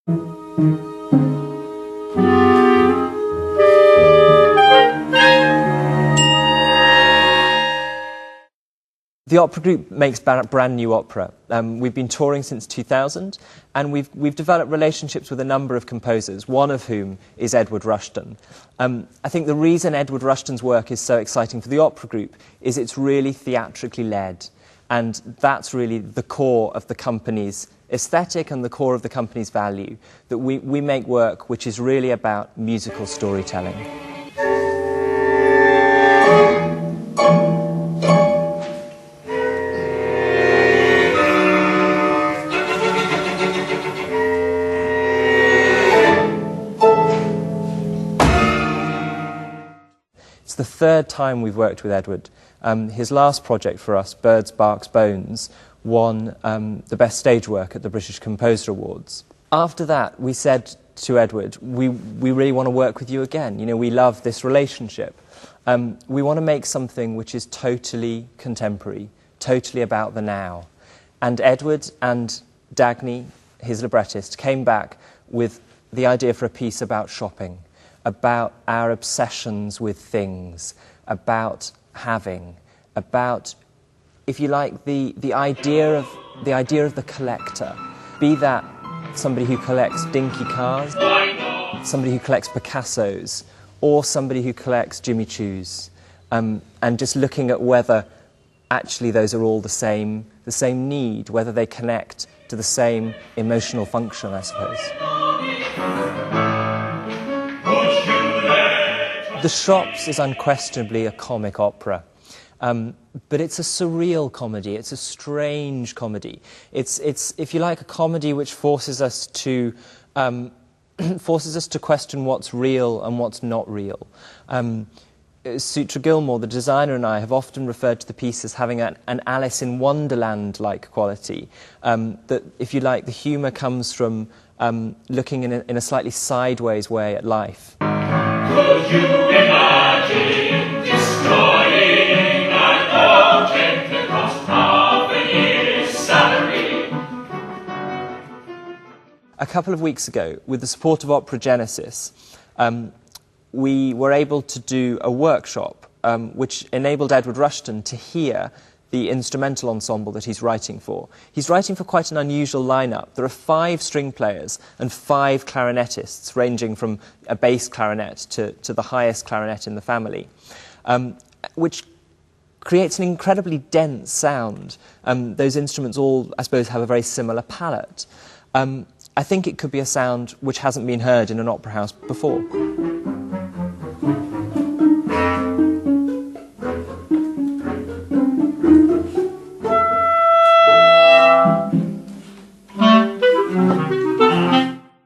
The opera group makes brand new opera. We've been touring since 2000, and we've developed relationships with a number of composers, one of whom is Edward Rushton. I think the reason Edward Rushton's work is so exciting for the opera group is it's really theatrically led, and that's really the core of the company's aesthetic and the core of the company's value, that we make work which is really about musical storytelling. It's the third time we've worked with Edward. His last project for us, Birds, Barks, Bones, won the Best Stage Work at the British Composer Awards. After that, we said to Edward, we really want to work with you again. You know, we love this relationship. We want to make something which is totally contemporary, totally about the now. And Edward and Dagny, his librettist, came back with the idea for a piece about shopping, about our obsessions with things, about having, about, if you like, the idea of the collector. Be that somebody who collects dinky cars, somebody who collects Picassos, or somebody who collects Jimmy Choos, and just looking at whether actually those are all the same need, whether they connect to the same emotional function, I suppose. The Shops is unquestionably a comic opera, but it's a surreal comedy. It's a strange comedy. It's if you like, a comedy which forces us to question what's real and what's not real. Sutra Gilmore, the designer, and I have often referred to the piece as having an Alice in Wonderland-like quality. That, if you like, the humour comes from looking in a slightly sideways way at life. Could you imagine destroying an object that cost half a year's salary? A couple of weeks ago, with the support of Opera Genesis, we were able to do a workshop which enabled Edward Rushton to hear the instrumental ensemble that he's writing for. He's writing for quite an unusual lineup. There are 5 string players and 5 clarinetists, ranging from a bass clarinet to the highest clarinet in the family, which creates an incredibly dense sound. Those instruments all, I suppose, have a very similar palette. I think it could be a sound which hasn't been heard in an opera house before.